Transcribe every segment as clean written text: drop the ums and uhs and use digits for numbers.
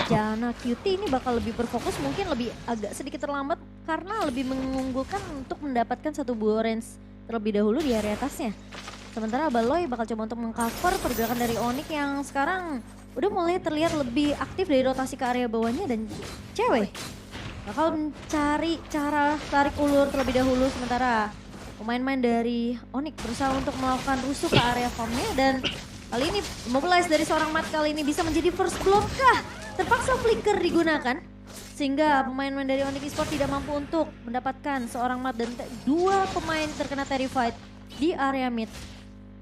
Jana Cutie ini bakal lebih berfokus, mungkin lebih agak sedikit terlambat karena lebih mengunggulkan untuk mendapatkan satu buah range terlebih dahulu di area atasnya. Sementara Baloi bakal coba untuk mengcover pergerakan dari Onyx yang sekarang udah mulai terlihat lebih aktif dari rotasi ke area bawahnya, dan cewek bakal mencari cara tarik ulur terlebih dahulu, sementara pemain-pemain dari Onyx berusaha untuk melakukan rusuh ke area farmnya, dan kali ini mobilize dari seorang Matt kali ini bisa menjadi first block kah? Terpaksa flicker digunakan sehingga pemain-pemain dari Onyx Esports tidak mampu untuk mendapatkan seorang Matt, dan dua pemain terkena terrified di area mid.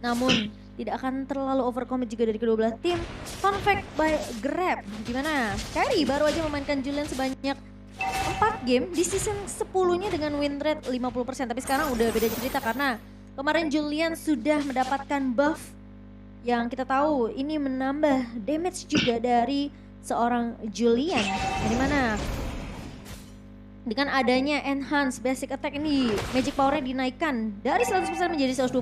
Namun tidak akan terlalu overcommit juga dari kedua belah tim. Fun fact by Grab, dimana Kyrie baru aja memainkan Julian sebanyak 4 game di season 10-nya dengan win rate 50%. Tapi sekarang udah beda cerita karena kemarin Julian sudah mendapatkan buff yang kita tahu ini menambah damage juga dari seorang Julian. Yang dimana dengan adanya enhance basic attack ini magic powernya dinaikkan dari 100% menjadi 120%.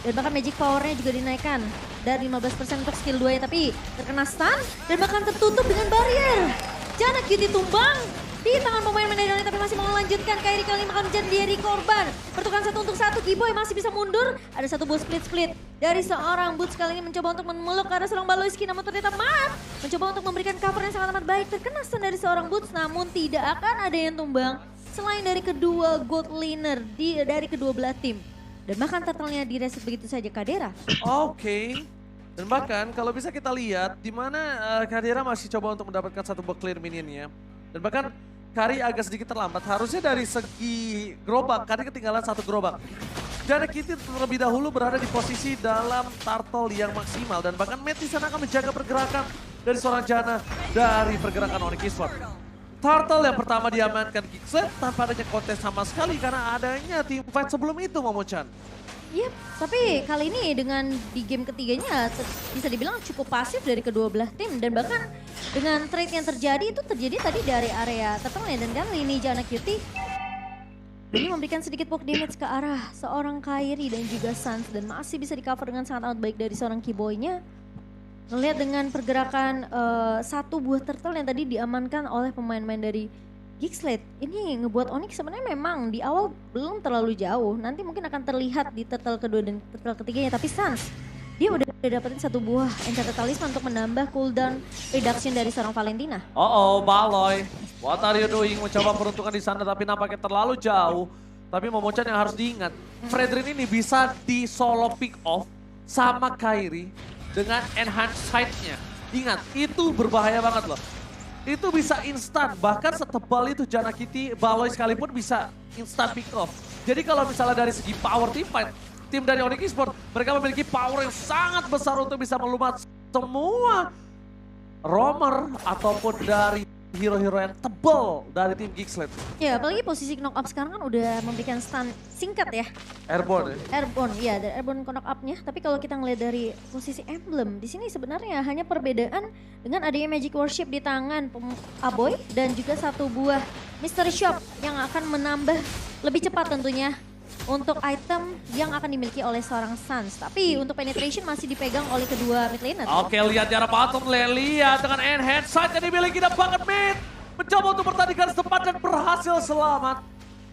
Dan bahkan magic powernya juga dinaikkan dari 15% untuk skill 2 nya, tapi terkena stun dan bahkan tertutup dengan barrier. Jana Cutie tumbang di tangan pemain Onyx, tapi masih mau melanjutkan. Kyrie kali ini akan menjadi korban. Pertukaran 1 untuk 1, Giboy masih bisa mundur. Ada satu buah split-split dari seorang Boots kali ini mencoba untuk memeluk ke arah seorang Baloyski, namun ternyata Matt mencoba untuk memberikan cover yang sangat amat baik. Terkena stun dari seorang Boots, namun tidak akan ada yang tumbang selain dari kedua gold laner dari kedua belah tim. Dan bahkan turtle-nya direset begitu saja Kadera. Oke. Dan bahkan kalau bisa kita lihat di mana Kadera masih coba untuk mendapatkan satu buah clear minionnya. Dan bahkan Kari agak sedikit terlambat, harusnya dari segi gerobak, Kari ketinggalan satu gerobak. Jana Cutie terlebih dahulu berada di posisi dalam turtle yang maksimal, dan bahkan Matt di sana akan menjaga pergerakan dari seorang Jana dari pergerakan Onyx Esports. Turtle yang pertama diamankan Gixlet tanpa adanya kontes sama sekali karena adanya team fight sebelum itu, Momochan. Yep, tapi kali ini dengan di game ketiganya bisa dibilang cukup pasif dari kedua belah tim, dan bahkan dengan trade yang terjadi itu terjadi tadi dari area turtle-nya, dan kali ini Jana Cutie ini memberikan sedikit poke damage ke arah seorang Kyrie dan juga Sans, dan masih bisa di cover dengan sangat amat baik dari seorang Keyboy-nya. Ngelihat dengan pergerakan satu buah turtle yang tadi diamankan oleh pemain-pemain dari Gixlet, ini ngebuat Onyx sebenarnya memang di awal belum terlalu jauh. Nanti mungkin akan terlihat di turtle kedua dan turtle ketiganya, tapi Sans dia udah dapetin satu buah Enchanted Talisman untuk menambah cooldown reduction dari seorang Valentina. Baloi. What are you doing? Mencoba peruntungan di sana tapi nampaknya terlalu jauh. Tapi Momochan yang harus diingat, Fredrin ini bisa di solo pick off sama Kyrie dengan enhanced sight-nya. Ingat, itu berbahaya banget loh. Itu bisa instan, bahkan setebal itu Jana Cutie, Baloi sekalipun bisa instan pick off. Jadi kalau misalnya dari segi power team fight, tim dari Onyx Esports, mereka memiliki power yang sangat besar untuk bisa melumat semua roamer ataupun dari hero-hero yang tebal dari tim Gixlet. Ya, apalagi posisi knock up sekarang kan udah memberikan stun singkat ya. Airborne ya? Airborne, iya, ada airborne knock up-nya. Tapi kalau kita ngeliat dari posisi emblem, di sini sebenarnya hanya perbedaan dengan adanya Magic Worship di tangan Aboy dan juga satu buah Mystery Shop yang akan menambah lebih cepat tentunya untuk item yang akan dimiliki oleh seorang Sans. Tapi untuk penetration masih dipegang oleh kedua mid laner. Oke, lihat jarak patung, lihat dengan enhance sight yang dimiliki dan banget mid. Mencoba untuk bertandingan setempat dan berhasil selamat.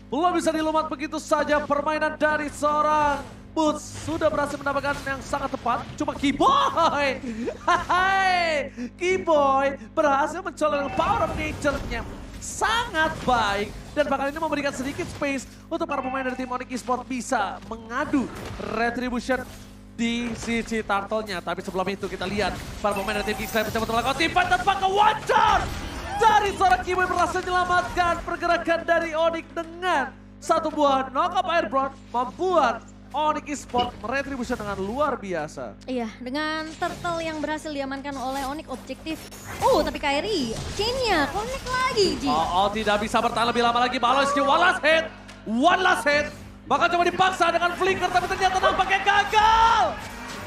Belum bisa dilumat begitu saja permainan dari seorang Boots. Sudah berhasil mendapatkan yang sangat tepat. Cuma Keyboy. Hai, Keyboy berhasil mencolok power of nature-nya. Sangat baik. Dan bahkan ini memberikan sedikit space untuk para pemain dari tim Onyx Esports bisa mengadu retribution di sisi turtle-nya. Tapi sebelum itu kita lihat para pemain dari tim Gixlet mencoba untuk melakukan team fight tanpa kewajar. Dari seorang Keyboy berhasil menyelamatkan pergerakan dari Onyx dengan satu buah knock up airborne, membuat Onyx Esports meretribusi dengan luar biasa. Iya, dengan turtle yang berhasil diamankan oleh Onyx objektif. Tapi Kyrie, chain-nya connect lagi, Ji. Tidak bisa bertahan lebih lama lagi. Baloyski, one last hit. Bahkan coba dipaksa dengan flicker, tapi ternyata nampaknya gagal.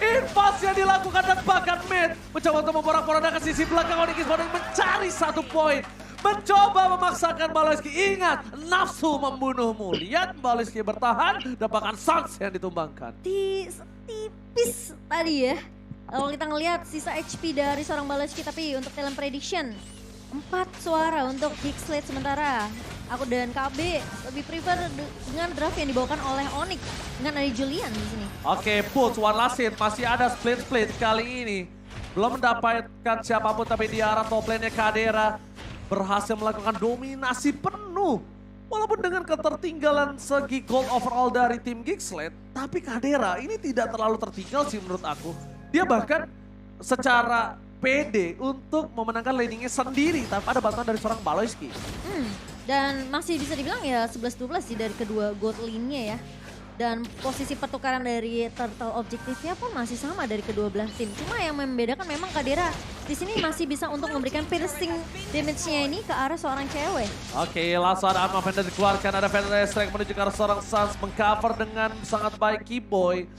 Invasi yang dilakukan dan bahkan mid mencoba untuk memporak-porandakan sisi belakang Onyx Esports mencari satu poin. Mencoba memaksakan Baloyski. Ingat, nafsu membunuhmu. Lihat Baloyski bertahan dan bahkan Sans yang ditumbangkan. Tipis tadi ya. Kalau kita ngelihat sisa HP dari seorang Baloski, tapi untuk talent prediction 4 suara untuk Gigslade, sementara aku dan KB lebih prefer dengan draft yang dibawakan oleh Onyx dengan ada Julian di sini. Oke, Puts, one last hit. Masih ada split kali ini. Belum mendapatkan siapapun, tapi di arah top lane-nya Kadera berhasil melakukan dominasi penuh. Walaupun dengan ketertinggalan segi gold overall dari tim Gigslade, tapi Kadera ini tidak terlalu tertinggal sih menurut aku. Dia bahkan secara pede untuk memenangkan laningnya sendiri tanpa ada bantuan dari seorang Baloski. Dan masih bisa dibilang ya 11-12 sih dari kedua gold lane-nya ya. Dan posisi pertukaran dari turtle objektifnya pun masih sama dari kedua belah tim. Cuma yang membedakan memang Kadera di sini masih bisa untuk memberikan piercing damage-nya ini ke arah seorang cewek. Oke, langsung ada Arma Vendor dikeluarkan, ada Vendor Strike menuju ke arah seorang Suns, mengcover dengan sangat baik Keyboy.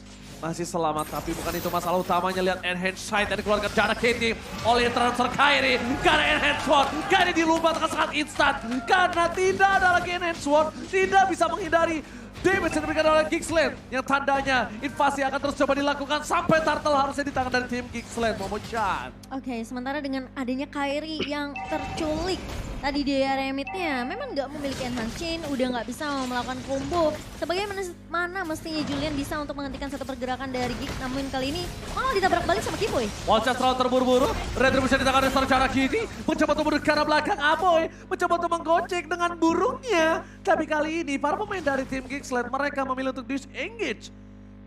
Masih selamat, tapi bukan itu masalah utamanya. Lihat Enhance Sight yang dikeluarkan Jana Kitty oleh transfer Kairi. Karena Enhance Sword, Kairi dilumbatkan sangat instan. Karena tidak ada lagi Enhance Sword, tidak bisa menghindari damage yang diberikan oleh Gigslade. Yang tandanya invasi akan terus coba dilakukan sampai Turtle harusnya di tangan dari tim Gigslade. Momochan. Oke, sementara dengan adanya Kairi yang terculik tadi di area mid-nya, memang nggak memiliki enhance chain, udah nggak bisa melakukan combo. Sebagaimana mestinya Julian bisa untuk menghentikan satu pergerakan dari Gig, namun kali ini malah ditabrak balik sama Keyboy. Wallchest terlalu terburu-buru, Retribution di tangan dari Cara Kitty, mencoba untuk mundur ke arah belakang Aboy, mencoba untuk menggocek dengan burungnya. Tapi kali ini para pemain dari tim Gigslade mereka memilih untuk disengage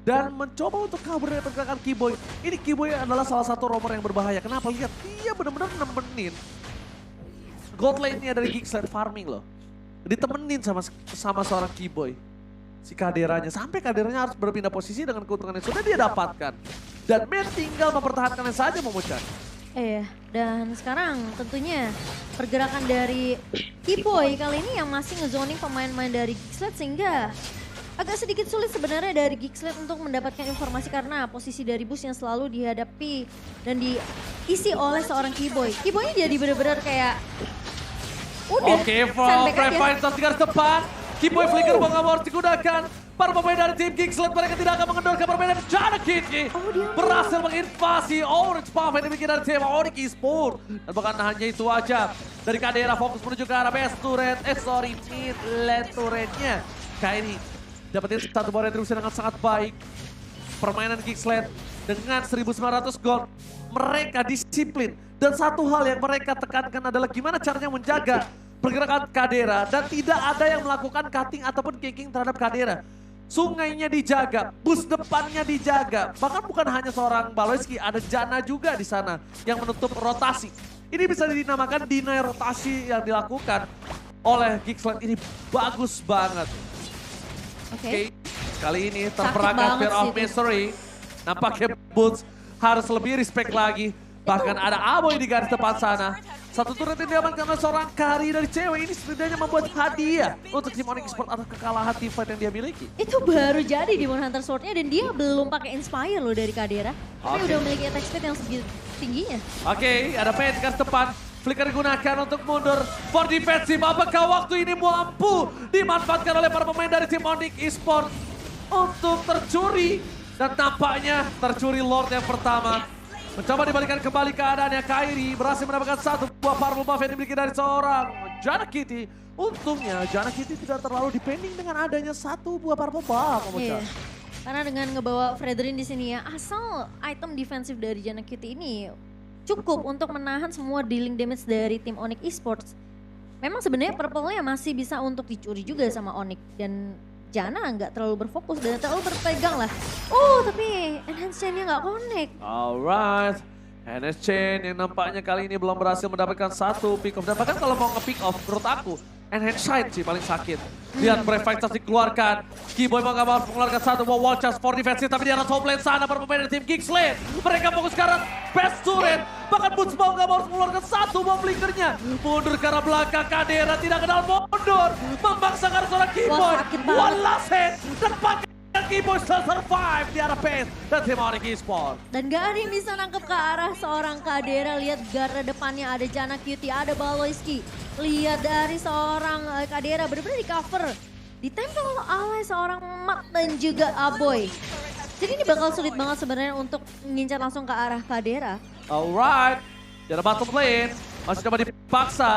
dan mencoba untuk kabur dari pergerakan Keyboy. Ini Keyboy adalah salah satu romer yang berbahaya. Kenapa? Lihat, dia benar-benar nemenin gold lane-nya dari Gigslade farming loh. Ditemenin sama seorang Keyboy. Si Kaderanya. Sampai Kaderanya harus berpindah posisi dengan keuntungan yang sudah dia dapatkan. Dan main tinggal mempertahankannya saja Momochan. Iya, dan sekarang tentunya pergerakan dari Keyboy kali ini yang masih ngezoning pemain-pemain dari Gigslade sehingga agak sedikit sulit sebenarnya dari Gigslade untuk mendapatkan informasi karena posisi dari bus yang selalu dihadapi dan diisi oleh seorang Keyboy. Keyboy-nya jadi benar-benar kayak udah Oke, sandbag Prime aja. Fighter di garis depan. Keyboy flicker bangga harus digunakan. Para pemain dari tim Gigslade mereka tidak akan mengendorkan permainan Jana Kitty. Berhasil menginvasi Orange Puff yang dimiliki dari tim Onyx Esports. Dan bukan hanya itu aja. Dari Kadera fokus menuju ke arah base turret. Mid lane turretnya. Kairi dapetin satu ball retribution dengan sangat baik. Permainan Gigslade dengan 1900 gold. Mereka disiplin. Dan satu hal yang mereka tekankan adalah gimana caranya menjaga pergerakan Kadera. Dan tidak ada yang melakukan cutting ataupun ganking terhadap Kadera. Sungainya dijaga, bus depannya dijaga. Bahkan bukan hanya seorang Baloski, ada Jana juga di sana yang menutup rotasi. Ini bisa dinamakan deny rotasi yang dilakukan oleh Gigslade. Ini bagus banget. Oke, kali ini terperangkap Fear of Mystery. Nampaknya Boots harus lebih respect lagi. Bahkan ada Aboy di garis depan sana. Satu turret yang diamankan oleh seorang Kari dari cewek ini setidaknya membuat hadiah untuk tim Onyx Esports atas kekalahan team fight yang dia miliki. Itu baru jadi di Hunter Sword-nya dan dia belum pakai Inspire loh dari Kadera. Tapi udah memiliki attack speed yang segitu tingginya. Oke, ada Pen di garis depan. Flicker digunakan untuk mundur for defensive. Apakah waktu ini mampu dimanfaatkan oleh para pemain dari tim Onyx Esports untuk tercuri? Dan tampaknya tercuri Lord yang pertama. Mencoba dibalikan kembali keadaannya Kairi. Berhasil mendapatkan satu buah powerful buff yang dimiliki dari seorang Jana Kitty. Untungnya Jana Kitty tidak terlalu depending dengan adanya satu buah powerful buff. Iya. Karena dengan ngebawa Fredrin di sini ya, asal item defensif dari Jana Kitty ini cukup untuk menahan semua dealing damage dari tim Onyx Esports. Memang sebenarnya purple-nya masih bisa untuk dicuri juga sama Onyx dan Jana nggak terlalu berfokus dan terlalu berpegang lah. Oh, tapi enhance chain-nya nggak connect. Alright, enhance chain yang nampaknya kali ini belum berhasil mendapatkan satu pick off. Dan bahkan kalau mau nge-pick off, menurut aku enhance sight sih paling sakit. Lihat Brave Fighters dikeluarkan. Keyboy mau gak mau mengeluarkan satu buah wall charge for defensive. Tapi di arah top lane sana para pemain dari tim Gigslade. Mereka fokus ke arah best turret. Bahkan Boots mau gak mau mengeluarkan satu buah blinkernya. Mundur ke arah belakang. Kadera tidak kenal mundur. Memaksakan seorang Keyboy. One last hit. Dan pakai Keyboy still survive di arah base. Dan tim Onyx Esports. Dan gak ada yang bisa nangkep ke arah seorang Kadera. Lihat garda depannya ada Jana Kitty, ada Baloski. Lihat dari seorang Kadera benar-benar di cover. Ditempel oleh seorang Mak dan juga Aboy. Jadi ini bakal sulit banget sebenarnya untuk ngincar langsung ke arah Kadera. Alright, dari bottom lane masih coba dipaksa.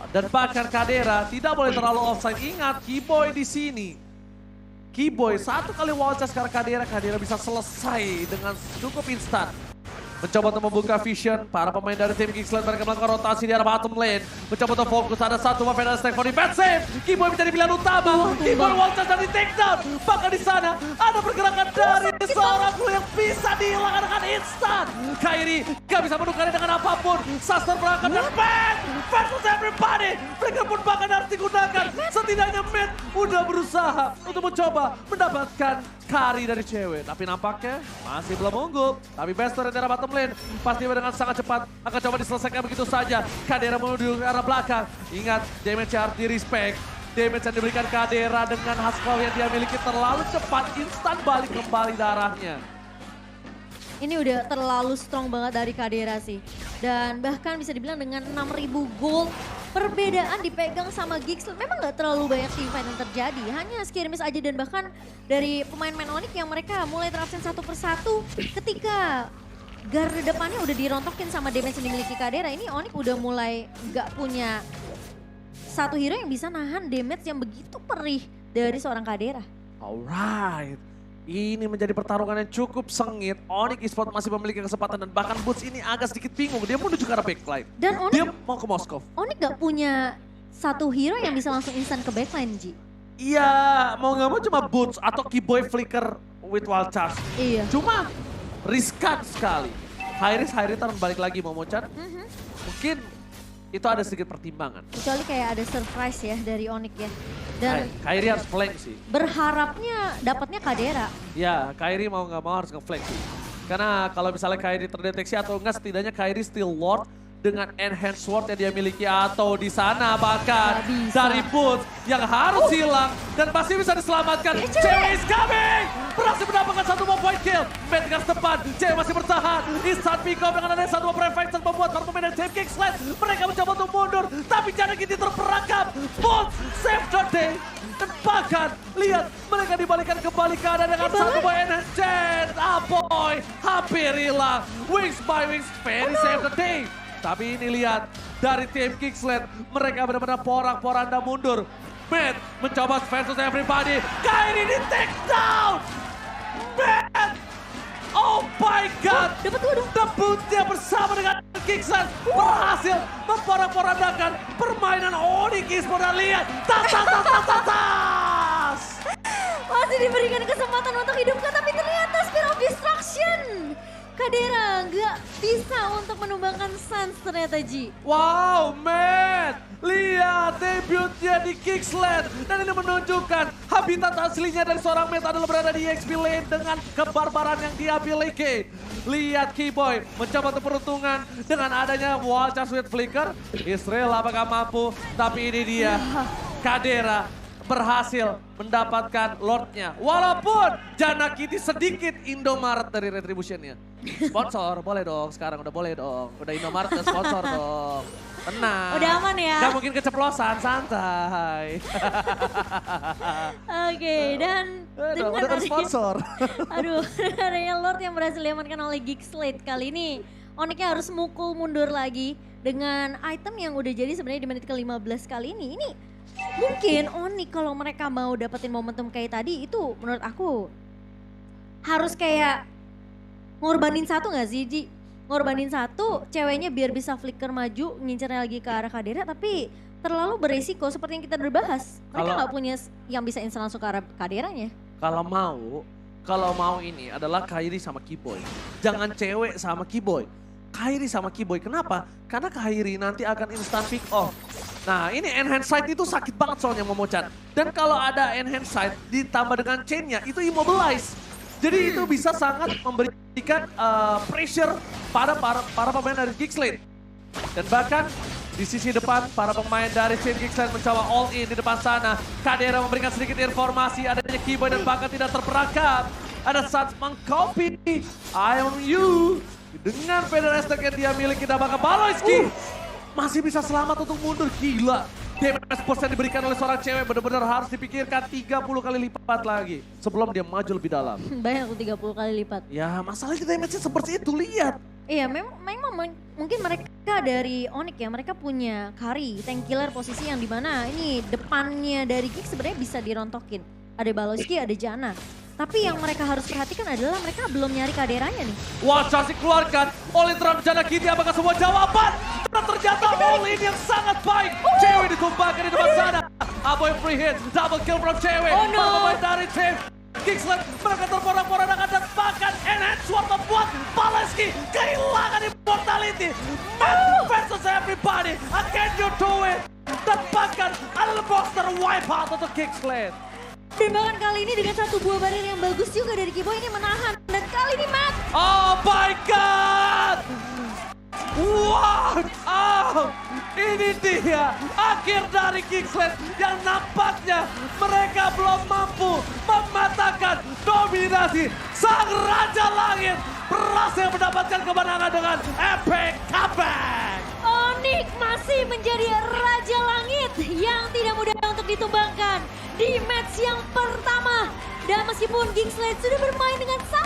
Dan bahkan Kadera tidak boleh terlalu offside. Ingat, Keyboy di sini. Keyboy satu kali wall charge ke Kadera, Kadera bisa selesai dengan cukup instan. Mencoba untuk membuka vision, para pemain dari tim Kingsland mereka melakukan rotasi di arah bottom lane. Mencoba untuk fokus, ada satu Mafia dan Stack for defense save. Keyboy menjadi pilihan utama, Keyboy wall charge dan di take down. Bahkan di sana ada pergerakan dari seorang yang bisa dihilangkan dengan instan. Kairi gak bisa menukarnya dengan apapun. Suster berangkat dan Matt versus everybody. Mereka pun bahkan harus digunakan. Setidaknya Matt udah berusaha untuk mencoba mendapatkan carry dari cewek. Tapi nampaknya masih belum unggul. Tapi Bester dari bottom lane pasti dengan sangat cepat akan coba diselesaikan begitu saja. Kadera menuju ke arah belakang. Ingat, damage harus di respect. Damage yang diberikan Kadera dengan Haskell yang dia miliki terlalu cepat. Instan balik kembali darahnya. Ini udah terlalu strong banget dari Kadera sih. Dan bahkan bisa dibilang dengan 6.000 gold, perbedaan dipegang sama Gixlet. Memang gak terlalu banyak teamfight yang terjadi. Hanya skirmish aja dan bahkan dari pemain-pemain Onyx yang mereka mulai terabsen satu persatu. Ketika garda depannya udah dirontokin sama damage yang dimiliki Kadera, ini Onyx udah mulai gak punya satu hero yang bisa nahan damage yang begitu perih dari seorang Kadera. Alright. Ini menjadi pertarungan yang cukup sengit. Onyx Esports masih memiliki kesempatan dan bahkan Boots ini agak sedikit bingung. Dia menuju ke arah backline. Dan Onyx, Dia mau ke Moskov. Onyx gak punya satu hero yang bisa langsung instan ke backline, Ji. Iya, mau nggak mau cuma Boots atau Keyboy Flicker with Wild Charge. Iya. Cuma riskan sekali. Hairi balik lagi mau Mocan. Mungkin itu ada sedikit pertimbangan. Kecuali kayak ada surprise ya dari Onyx ya. Dan Kairi harus flank sih. berharapnya dapatnya Kadera. Ya, Kairi mau nggak mau harus nge-flank sih. Karena kalau misalnya Kairi terdeteksi atau enggak setidaknya Kairi still Lord dengan enhanced sword yang dia miliki atau di sana bahkan dari Boots yang harus hilang dan pasti bisa diselamatkan. Cewek is coming! Berhasil mendapatkan satu more point kill. Matt dengan tepat, Cewek masih bertahan. Instant pick up dengan ada satu more prefect membuat para pemain dari Team Kingsland. Mereka mencoba untuk mundur, tapi jangan gitu terperangkap. Boots save the day. Dan bahkan lihat mereka dibalikan kembali ke arah dengan satu boy enhanced chance. Boy hampir hilang. Wings by Wings very save the day. Tapi ini lihat, dari tim Kingsland, mereka benar-benar porak-poranda mundur. Matt mencoba versus everybody. Kairi di take down! Matt! Oh my God! Debutnya bersama dengan Kingsland berhasil memporak-porandakan permainan Onyx Esports. Dan lihat, tas! Masih diberikan kesempatan untuk hidupkan, tapi ternyata Spear of Destruction. Kadera nggak bisa untuk menumbangkan Sans ternyata, Ji. Wow, Matt! Lihat debutnya di Kingsland. Dan ini menunjukkan habitat aslinya dari seorang Matt adalah berada di EXP lane dengan kebarbaran yang dia miliki. Lihat Keyboy mencoba untuk peruntungan dengan adanya wall charge with flicker. Israel apakah mampu? Tapi ini dia, Kadera berhasil mendapatkan Lordnya. Walaupun Jana Kitty sedikit Indomaret dari Retribution-nya. Sponsor, boleh dong sekarang, udah boleh dong. Udah Indomaret dan sponsor dong. Tenang. Udah aman ya? Gak mungkin keceplosan, santai. Oke, dan dengan udah ada sponsor. Aduh, adanya Lord yang berhasil diamankan oleh Gixlet kali ini. Onyxnya harus mukul mundur lagi dengan item yang udah jadi sebenarnya di menit ke-15 kali ini. Ini mungkin Onyx kalau mereka mau dapetin momentum kayak tadi itu menurut aku harus kayak ngorbanin satu gak sih, Ji? Ngorbanin satu, ceweknya biar bisa flicker maju, ngincernya lagi ke arah Kadera, tapi terlalu beresiko seperti yang kita udah bahas. Mereka gak punya yang bisa instan langsung ke arah Kaderanya. Kalau mau ini adalah Kairi sama Keyboy. Jangan cewek sama Keyboy. Kairi sama Keyboy, kenapa? Karena Kairi nanti akan instant pick off. Nah ini enhance sight itu sakit banget soalnya Momocan. Dan kalau ada enhance sight ditambah dengan chainnya itu immobilize. Jadi itu bisa sangat memberikan pressure pada para pemain dari Kingsland. Dan bahkan di sisi depan para pemain dari Team Kingsland mencoba all in di depan sana. Kadera memberikan sedikit informasi adanya Keyboy dan bahkan tidak terperangkap. Ada Sans mengcopy I on you. Dengan Federer yang dia miliki dan bahkan Baloyski masih bisa selamat untuk mundur. Gila. DPS post yang diberikan oleh seorang cewek benar-benar harus dipikirkan 30 kali lipat lagi. Sebelum dia maju lebih dalam. Bayang aku 30 kali lipat. Ya masalahnya damage-nya seperti itu, lihat. Iya, memang mungkin mereka dari Onyx ya, mereka punya Kari, tank killer posisi yang dimana ini depannya dari Giggs sebenarnya bisa dirontokin. Ada Baloski, ada Jana. Tapi yang mereka harus perhatikan adalah mereka belum nyari kaderanya nih. Wah, Chelsea keluarkan. All-in terhadap Jana Kitty, apakah semua jawaban? Dan ternyata all-in yang sangat baik. Cewek ditumpahkan di depan sana. Aboy free hit, double kill from Cewek. Oh no. Pemain dari tim Kingsland, mereka terporak-porandakan dan bahkan Enhance Sword membuat Baleski kehilangan immortality. Man versus everybody, can you do it? Dan bahkan ada monster wipe out untuk Kingsland. Dan bahkan kali ini dengan satu buah barir yang bagus juga dari Kibo ini menahan. Dan kali ini Matt. Oh my god! Wow! Oh, ini dia akhir dari Kingsland yang nampaknya mereka belum mampu mematahkan dominasi sang Raja Langit. Berhasil mendapatkan kemenangan dengan epic comeback. Onyx masih menjadi Raja Langit yang tidak mudah untuk ditumbangkan di match yang pertama. Dan meskipun Kingsland sudah bermain dengan sangat